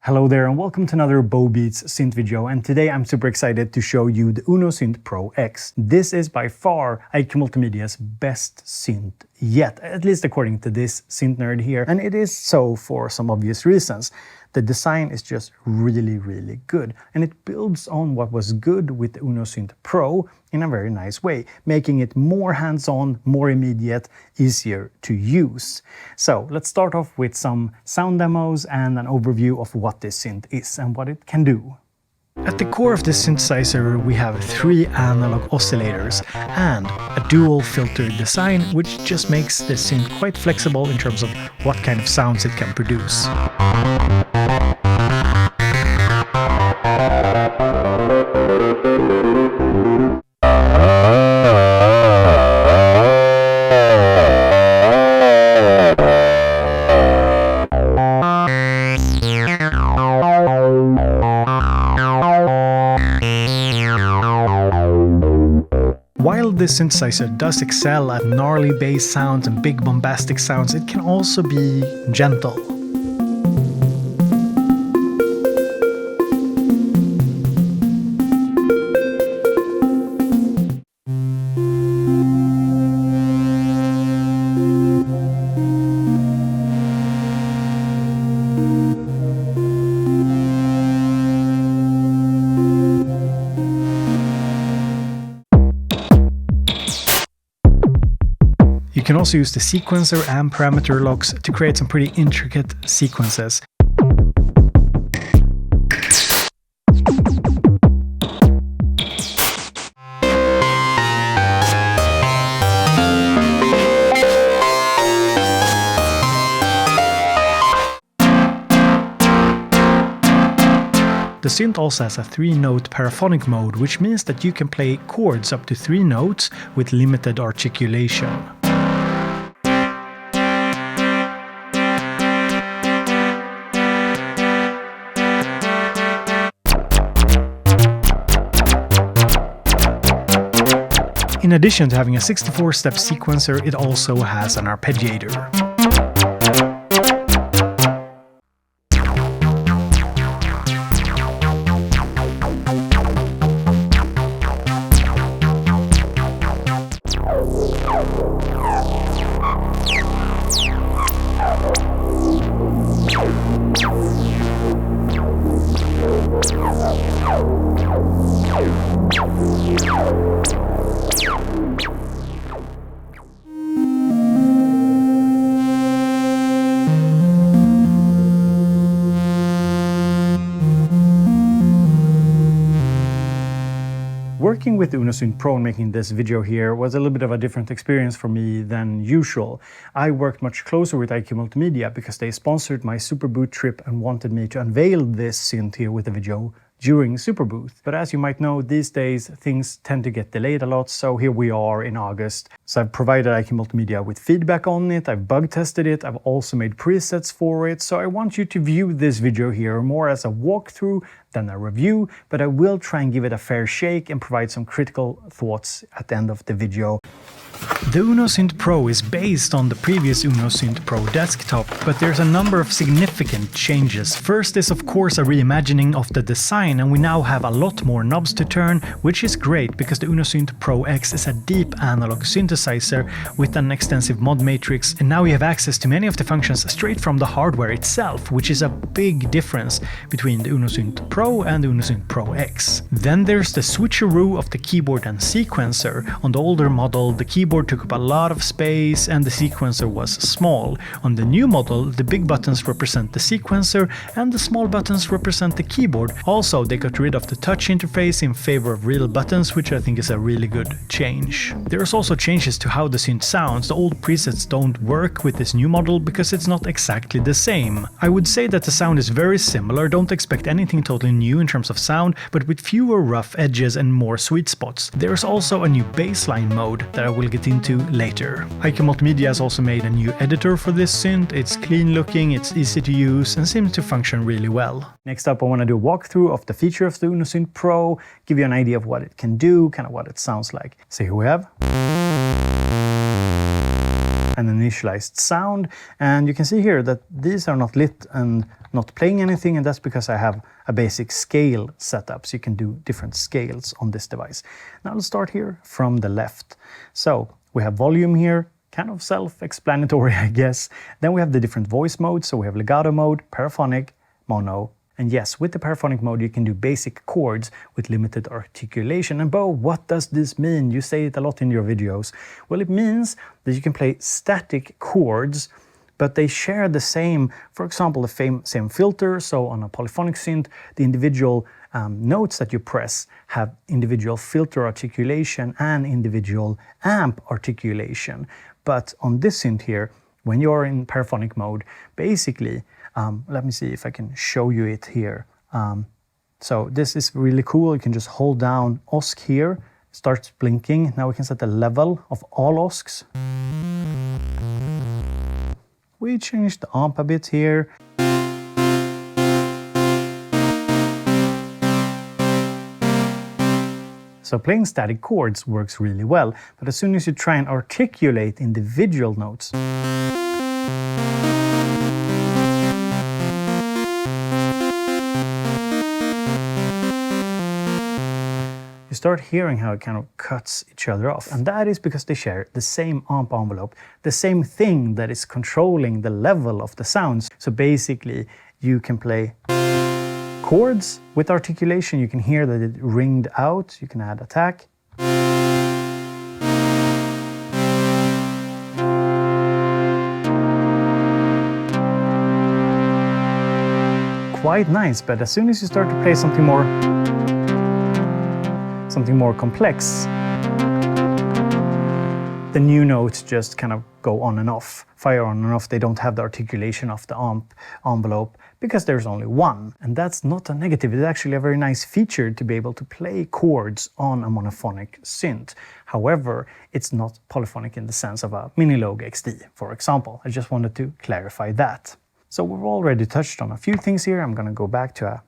Hello there and welcome to another BoBeats synth video, and today I'm super excited to show you the Uno Synth Pro X. This is by far IQ Multimedia's best synth yet, at least according to this synth nerd here, and it is so for some obvious reasons. The design is just really good, and it builds on what was good with the Uno Synth Pro in a very nice way, making it more hands-on, more immediate, easier to use. So let's start off with some sound demos and an overview of what this synth is and what it can do. At the core of this synthesizer we have 3 analog oscillators and a dual filter design, which just makes this synth quite flexible in terms of what kind of sounds it can produce. While this synthesizer does excel at gnarly bass sounds and big bombastic sounds, it can also be gentle. You can also use the sequencer and parameter locks to create some pretty intricate sequences. The synth also has a 3-note paraphonic mode, which means that you can play chords up to 3 notes with limited articulation. In addition to having a 64-step sequencer, it also has an arpeggiator. Working with Uno Synth Pro and making this video here was a little bit of a different experience for me than usual. I worked much closer with IQ Multimedia because they sponsored my Superboot trip and wanted me to unveil this synth here with a video during Superbooth. But as you might know, these days things tend to get delayed a lot, so here we are in August. So I've provided IQ Multimedia with feedback on it, I've bug tested it, I've also made presets for it, so I want you to view this video here more as a walkthrough than a review, but I will try and give it a fair shake and provide some critical thoughts at the end of the video. The Uno Synth Pro is based on the previous Uno Synth Pro desktop, but there's a number of significant changes. First is of course a reimagining of the design, and we now have a lot more knobs to turn, which is great because the Uno Synth Pro X is a deep analog synthesizer with an extensive mod matrix, and now we have access to many of the functions straight from the hardware itself, which is a big difference between the Uno Synth Pro and the Uno Synth Pro X. Then there's the switcheroo of the keyboard and sequencer. On the older model, the keyboard took up a lot of space and the sequencer was small. On the new model, the big buttons represent the sequencer and the small buttons represent the keyboard. Also, they got rid of the touch interface in favor of real buttons, which I think is a really good change. There's also changes to how the synth sounds. The old presets don't work with this new model because it's not exactly the same. I would say that the sound is very similar, don't expect anything totally new in terms of sound, but with fewer rough edges and more sweet spots. There's also a new bassline mode that I will get into later. IQ Multimedia has also made a new editor for this synth. It's clean looking, it's easy to use, and seems to function really well. Next up, I want to do a walkthrough of the feature of the Uno Synth Pro, give you an idea of what it can do, kind of what it sounds like. So here we have. an initialized sound, and you can see here that these are not lit and not playing anything, and that's because I have a basic scale setup, so you can do different scales on this device. Now let's start here from the left. So we have volume here, kind of self-explanatory, I guess. Then we have the different voice modes, so we have legato mode, paraphonic, mono, and yes, with the paraphonic mode you can do basic chords with limited articulation. And Bo, what does this mean? You say it a lot in your videos. Well, it means that you can play static chords, but they share the same, for example, the same filter. So on a polyphonic synth, the individual notes that you press have individual filter articulation and individual amp articulation. But on this synth here, when you're in paraphonic mode, basically, let me see if I can show you it here. So this is really cool. You can just hold down OSC here, starts blinking. Now we can set the level of all OSCs. We changed the amp a bit here. So playing static chords works really well, but as soon as you try and articulate individual notes, you start hearing how it kind of cuts each other off. And that is because they share the same amp envelope, the same thing that is controlling the level of the sounds. So basically, you can play chords with articulation. You can hear that it ringed out. You can add attack. Quite nice, but as soon as you start to play something more complex, the new notes just kind of go on and off, fire on and off. They don't have the articulation of the amp envelope because there's only one. And that's not a negative. It's actually a very nice feature to be able to play chords on a monophonic synth. However, it's not polyphonic in the sense of a Minilogue XD, for example. I just wanted to clarify that. So we've already touched on a few things here. I'm going to go back to a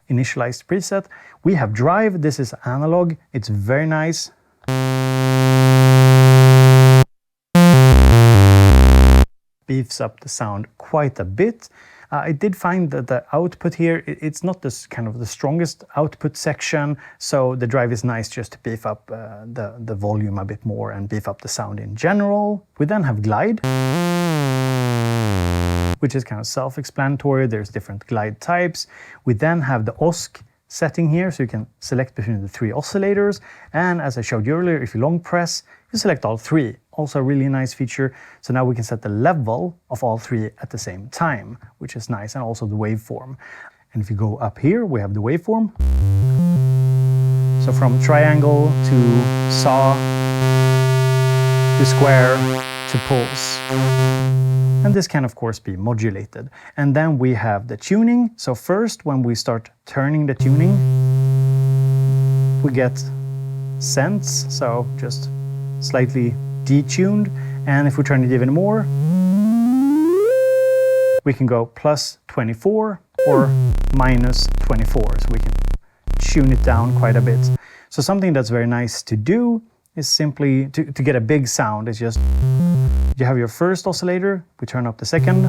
initialized preset. We have drive. This is analog. It's very nice. Beefs up the sound quite a bit. I did find that the output here, it's not this kind of the strongest output section, so the drive is nice just to beef up the volume a bit more and beef up the sound in general. We then have glide, which is kind of self-explanatory. There's different glide types. We then have the OSC setting here, so you can select between the three oscillators. And as I showed you earlier, if you long press, you select all three. Also a really nice feature. So now we can set the level of all three at the same time, which is nice, and also the waveform. And if you go up here, we have the waveform. So from triangle to saw to square to pulse. And this can of course be modulated. And then we have the tuning. So first, when we start turning the tuning, we get cents, so just slightly detuned. And if we turn it even more, we can go plus 24 or minus 24. So we can tune it down quite a bit. So something that's very nice to do is simply to get a big sound. It's just you have your first oscillator, we turn up the second,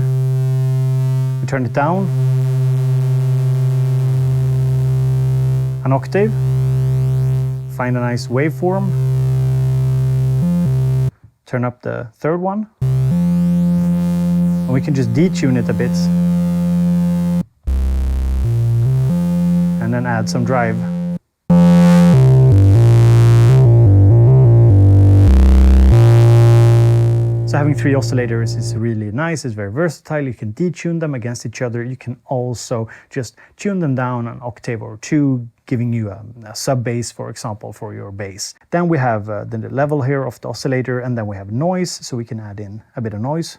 we turn it down an octave, find a nice waveform, turn up the third one, and we can just detune it a bit and then add some drive. So having three oscillators is really nice. It's very versatile. You can detune them against each other. You can also just tune them down an octave or two, giving you a sub bass, for example, for your bass. Then we have the level here of the oscillator, and then we have noise, so we can add in a bit of noise.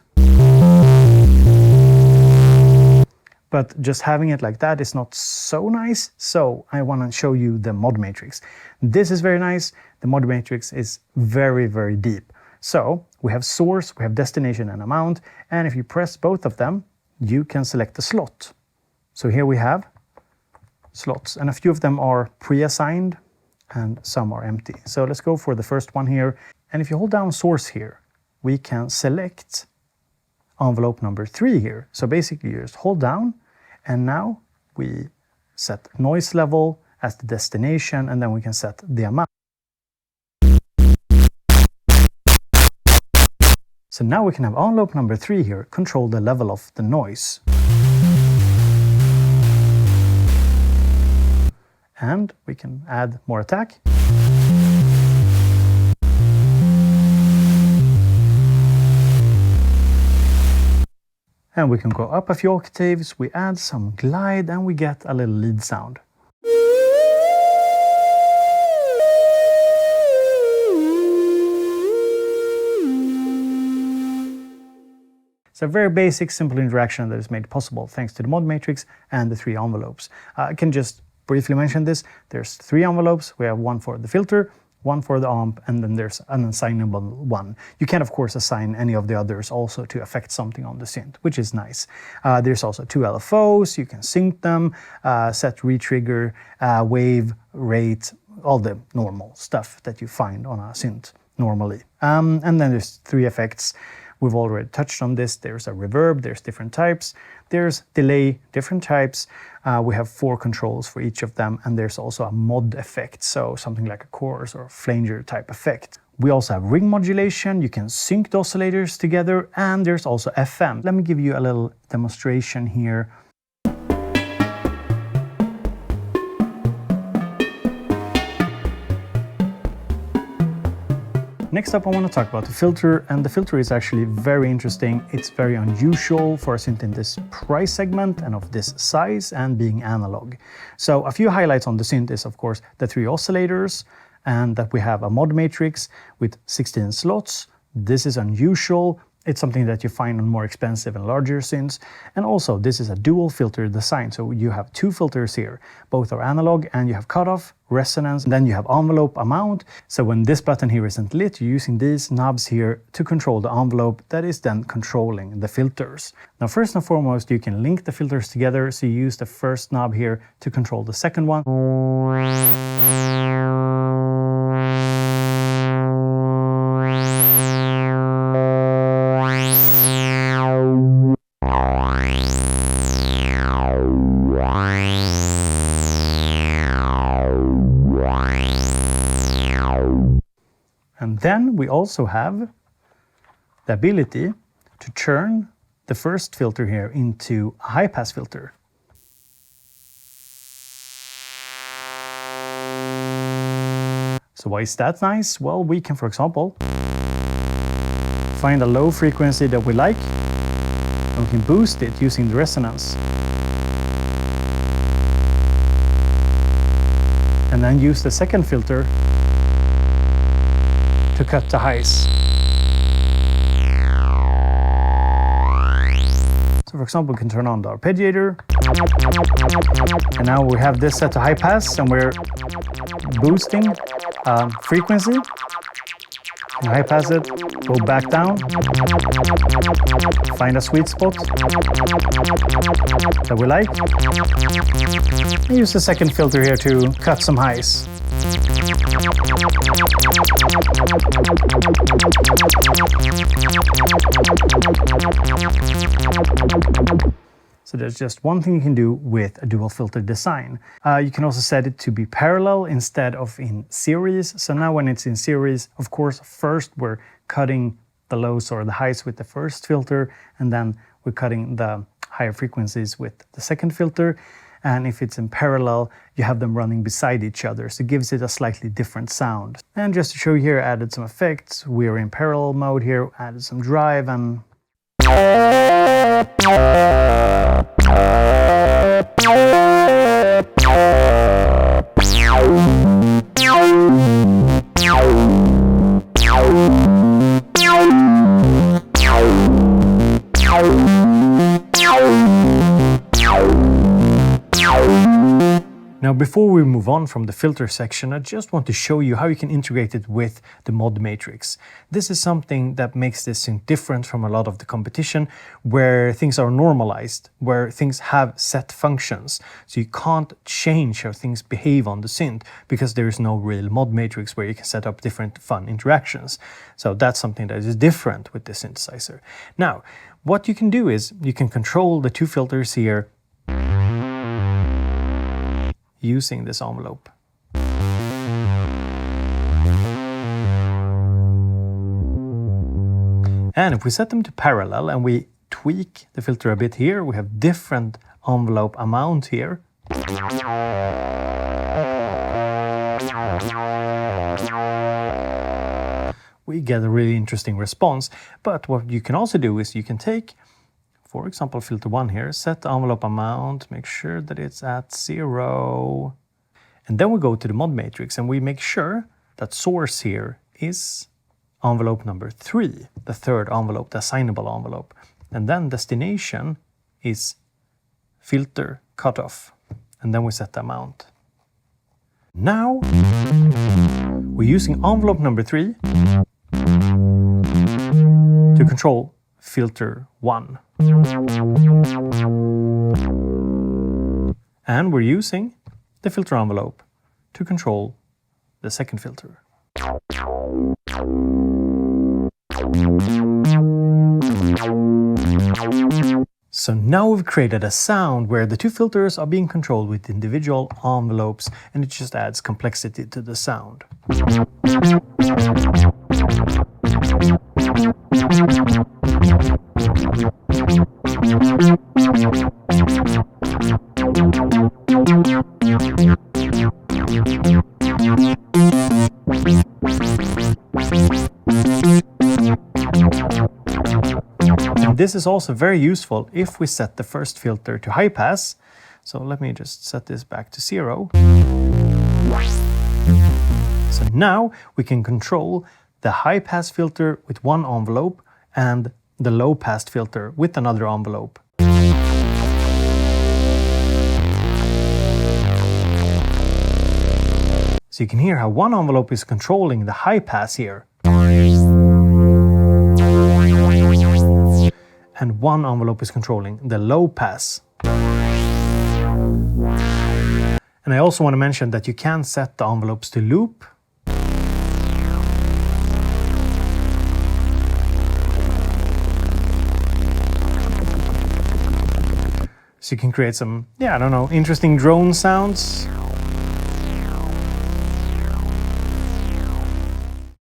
But just having it like that is not so nice, so I want to show you the mod matrix. This is very nice. The mod matrix is very, very deep. So we have source, we have destination and amount, and if you press both of them, you can select a slot. So here we have slots, and a few of them are pre-assigned and some are empty. So let's go for the first one here. And if you hold down source here, we can select envelope number 3 here. So basically you just hold down, and now we set noise level as the destination, and then we can set the amount. So now we can have envelope number 3 here control the level of the noise. And we can add more attack. And we can go up a few octaves, we add some glide, and we get a little lead sound. It's a very basic, simple interaction that is made possible thanks to the mod matrix and the 3 envelopes. I can just briefly mention this. There's 3 envelopes. We have one for the filter, one for the amp, and then there's an assignable one. You can of course assign any of the others also to affect something on the synth, which is nice. There's also 2 LFOs. You can sync them, set retrigger, wave, rate, all the normal stuff that you find on a synth normally. And then there's 3 effects. We've already touched on this. There's a reverb, there's different types, there's delay, different types. We have 4 controls for each of them, and there's also a mod effect, so something like a chorus or flanger type effect. We also have ring modulation, you can sync the oscillators together, and there's also FM. Let me give you a little demonstration here. Next up I want to talk about the filter, and the filter is actually very interesting. It's very unusual for a synth in this price segment and of this size and being analog. So a few highlights on the synth is of course the 3 oscillators, and that we have a mod matrix with 16 slots. This is unusual. It's something that you find on more expensive and larger synths. And also this is a dual filter design. So you have 2 filters here. Both are analog, and you have cutoff, resonance, and then you have envelope amount. So when this button here isn't lit, you're using these knobs here to control the envelope that is then controlling the filters. Now first and foremost, you can link the filters together. So you use the first knob here to control the second one. And then we also have the ability to turn the first filter here into a high-pass filter. So why is that nice? Well, we can, for example, find a low frequency that we like, and we can boost it using the resonance. And then use the second filter to cut the highs. So for example, we can turn on the arpeggiator. And now we have this set to high pass, and we're boosting frequency. And high pass it, go back down, find a sweet spot that we like. And use the second filter here to cut some highs. So there's just one thing you can do with a dual filter design. You can also set it to be parallel instead of in series. So now when it's in series, of course, first we're cutting the lows or the highs with the first filter, and then we're cutting the higher frequencies with the second filter. And if it's in parallel, you have them running beside each other, so it gives it a slightly different sound. And just to show you here, I added some effects. We're in parallel mode here, added some drive, and Now, before we move on from the filter section, I just want to show you how you can integrate it with the mod matrix. This is something that makes this synth different from a lot of the competition, where things are normalized, where things have set functions. So you can't change how things behave on the synth because there is no real mod matrix where you can set up different fun interactions. So that's something that is different with this synthesizer. Now, what you can do is you can control the two filters here using this envelope. And if we set them to parallel and we tweak the filter a bit here, we have different envelope amount here. We get a really interesting response. But what you can also do is you can take, for example, filter 1 here, set the envelope amount, make sure that it's at 0. And then we go to the mod matrix and we make sure that source here is envelope number 3, the third envelope, the assignable envelope. And then destination is filter cutoff. And then we set the amount. Now we're using envelope number 3 to control filter 1. And we're using the filter envelope to control the second filter. So now we've created a sound where the two filters are being controlled with individual envelopes, and it just adds complexity to the sound. And this is also very useful if we set the first filter to high pass. So let me just set this back to 0. So now we can control the high pass filter with one envelope and the low pass filter with another envelope. So you can hear how one envelope is controlling the high pass here. And one envelope is controlling the low pass. And I also want to mention that you can set the envelopes to loop. So you can create some, I don't know, interesting drone sounds.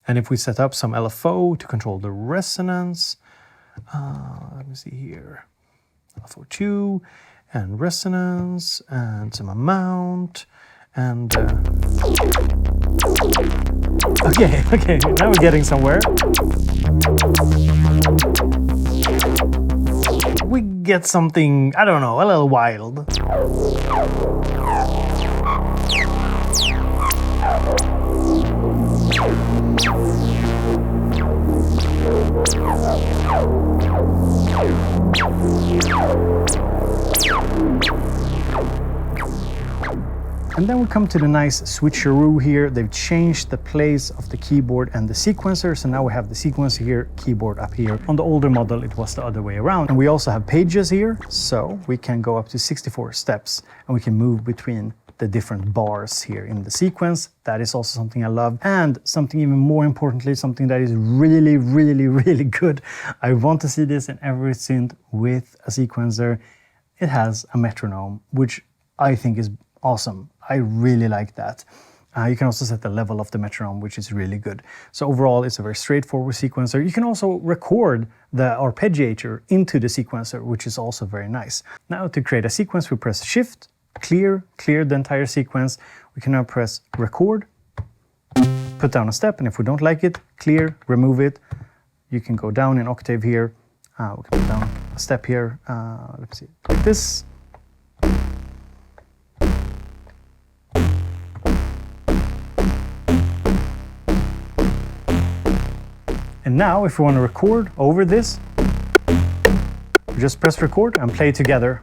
And if we set up some LFO to control the resonance, let me see here, LFO2 and resonance and some amount and okay, now we're getting somewhere. We get something, I don't know, a little wild. And then we come to the nice switcheroo here. They've changed the place of the keyboard and the sequencer. So now we have the sequencer here, keyboard up here. On the older model, it was the other way around. And we also have pages here. So we can go up to 64 steps and we can move between the different bars here in the sequence. That is also something I love. And something even more importantly, something that is really, really, really good. I want to see this in every synth with a sequencer. It has a metronome, which I think is awesome. I really like that. You can also set the level of the metronome, which is really good. So overall, it's a very straightforward sequencer. You can also record the arpeggiator into the sequencer, which is also very nice. Now to create a sequence, we press Shift, clear the entire sequence. We can now press record, put down a step, and if we don't like it, clear, remove it. You can go down in octave here. We can put down a step here. Let's see, like this. And now, if we want to record over this, we just press record and play together.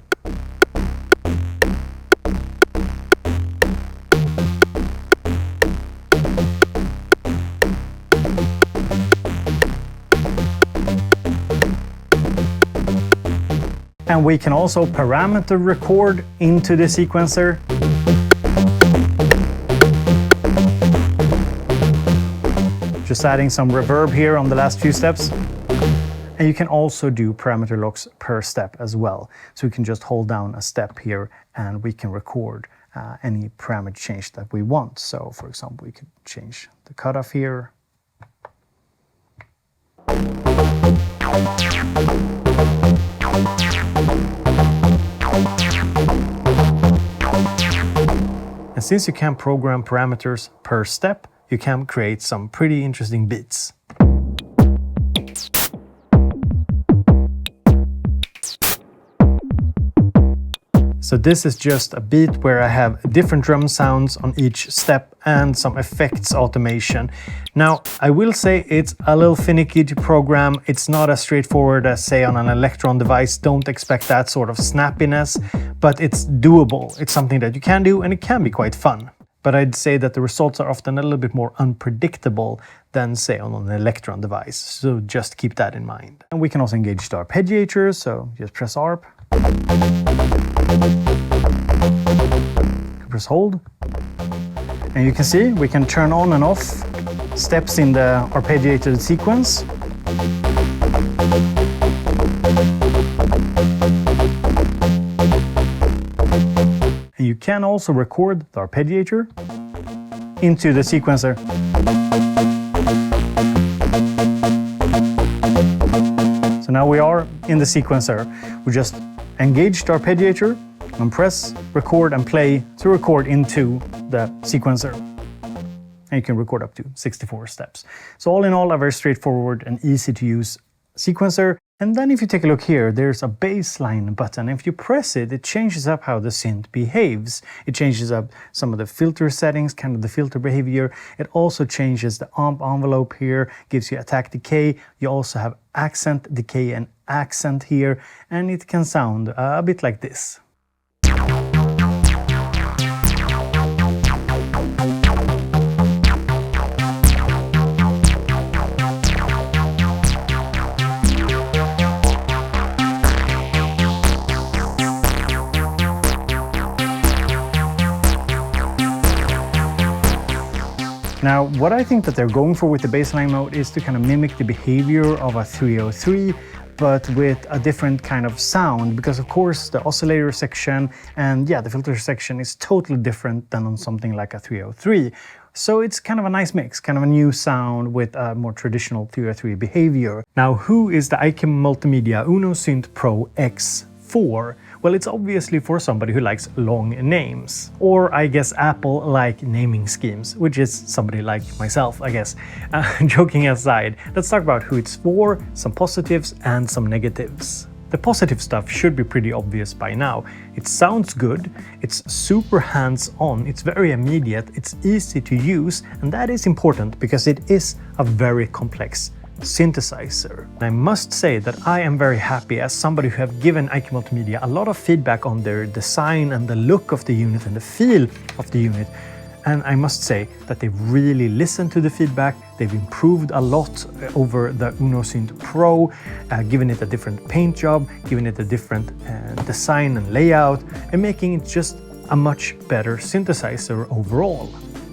And we can also parameter record into the sequencer. Just adding some reverb here on the last few steps. And you can also do parameter locks per step as well. So we can just hold down a step here and we can record any parameter change that we want. So for example, we could change the cutoff here. And since you can program parameters per step, you can create some pretty interesting beats. So this is just a beat where I have different drum sounds on each step and some effects automation. Now, I will say it's a little finicky to program. It's not as straightforward as, say, on an Electron device. Don't expect that sort of snappiness, but it's doable. It's something that you can do and it can be quite fun. But I'd say that the results are often a little bit more unpredictable than, say, on an Electron device. So just keep that in mind. And we can also engage the arpeggiator, so just press ARP. Press hold. And you can see we can turn on and off steps in the arpeggiated sequence. And you can also record the arpeggiator into the sequencer. So now we are in the sequencer. We just engage the arpeggiator and press record and play to record into the sequencer. And you can record up to 64 steps. So all in all, a very straightforward and easy to use sequencer. And then if you take a look here, there's a bassline button. If you press it, it changes up how the synth behaves. It changes up some of the filter settings, kind of the filter behavior. It also changes the amp envelope here, gives you attack decay. You also have accent decay and accent here, and it can sound a bit like this. Now, what I think that they're going for with the bassline mode is to kind of mimic the behavior of a 303, but with a different kind of sound, because of course the oscillator section and the filter section is totally different than on something like a 303. So it's kind of a nice mix, kind of a new sound with a more traditional 303 behavior. Now, who is the IK Multimedia Uno Synth Pro X for? Well, it's obviously for somebody who likes long names. Or I guess Apple like naming schemes, which is somebody like myself, I guess. Joking aside, let's talk about who it's for, some positives and some negatives. The positive stuff should be pretty obvious by now. It sounds good, it's super hands-on, it's very immediate, it's easy to use, and that is important because it is a very complex synthesizer. I must say that I am very happy as somebody who have given IK Multimedia a lot of feedback on their design and the look of the unit and the feel of the unit. And I must say that they've really listened to the feedback. They've improved a lot over the Uno Synth Pro, giving it a different paint job, giving it a different design and layout, and making it just a much better synthesizer overall.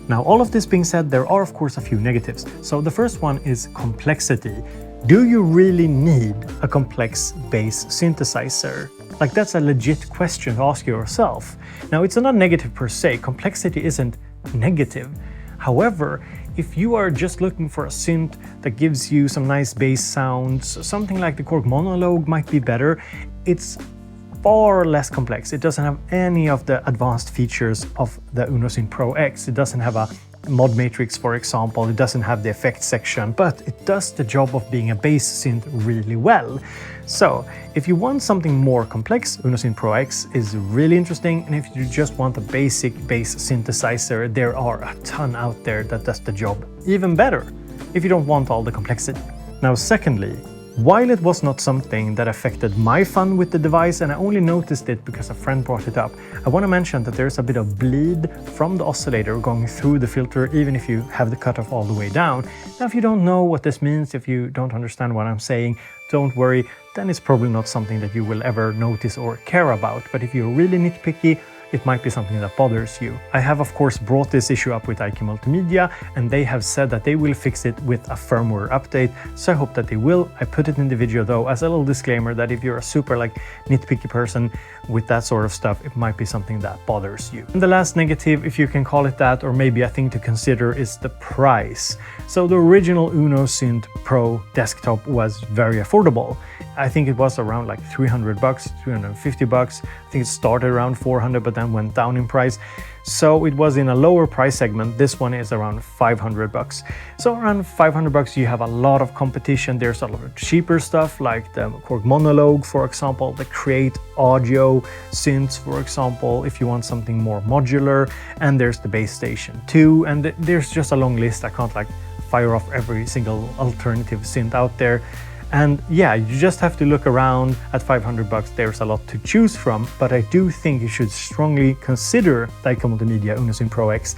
Now, all of this being said, there are of course a few negatives. So the first one is complexity. Do you really need a complex bass synthesizer? Like, that's a legit question to ask yourself. Now, it's not negative per se. Complexity isn't negative. However, if you are just looking for a synth that gives you some nice bass sounds, something like the Korg Monologue might be better. It's far less complex. It doesn't have any of the advanced features of the Uno Synth Pro X. It doesn't have a mod matrix, for example. It doesn't have the effects section, but it does the job of being a bass synth really well. So if you want something more complex, Uno Synth Pro X is really interesting. And if you just want a basic bass synthesizer, there are a ton out there that does the job even better if you don't want all the complexity. Now, secondly, while it was not something that affected my fun with the device, and I only noticed it because a friend brought it up, I want to mention that there's a bit of bleed from the oscillator going through the filter, even if you have the cutoff all the way down. Now, if you don't know what this means, if you don't understand what I'm saying, don't worry. then it's probably not something that you will ever notice or care about. But if you're really nitpicky, it might be something that bothers you. I have of course brought this issue up with IQ Multimedia, and they have said that they will fix it with a firmware update, so I hope that they will. I put it in the video though as a little disclaimer that if you're a super nitpicky person with that sort of stuff, it might be something that bothers you. And the last negative, if you can call it that, or maybe a thing to consider, is the price. So the original Uno Synth Pro desktop was very affordable. I think it was around like $300, $350. I think it started around 400, but then went down in price. So it was in a lower price segment. This one is around $500. So around $500 you have a lot of competition. There's a lot of cheaper stuff like the Korg Monologue, for example, the Create Audio synths, for example, if you want something more modular, and there's the Bass Station 2, and there's just a long list. I can't fire off every single alternative synth out there. And yeah, you just have to look around. At $500 there's a lot to choose from, but I do think you should strongly consider the IQ Multimedia Uno Synth Pro X,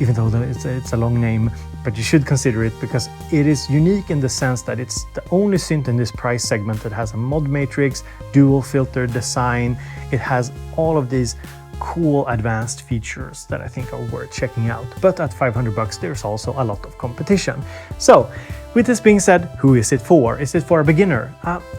even though it's a long name, but you should consider it because it is unique in the sense that it's the only synth in this price segment that has a mod matrix, dual filter design. It has all of these cool advanced features that I think are worth checking out. But at $500 there's also a lot of competition. So with this being said, who is it for? Is it for a beginner?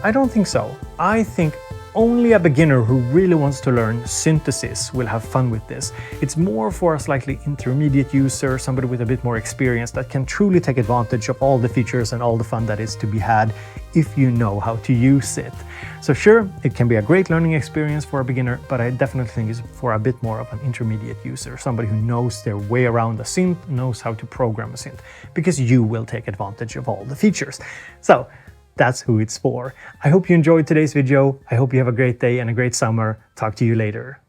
I don't think so. I think only a beginner who really wants to learn synthesis will have fun with this. It's more for a slightly intermediate user, somebody with a bit more experience that can truly take advantage of all the features and all the fun that is to be had if you know how to use it. So sure, it can be a great learning experience for a beginner, but I definitely think it's for a bit more of an intermediate user, somebody who knows their way around a synth, knows how to program a synth, because you will take advantage of all the features. So that's who it's for. I hope you enjoyed today's video. I hope you have a great day and a great summer. Talk to you later.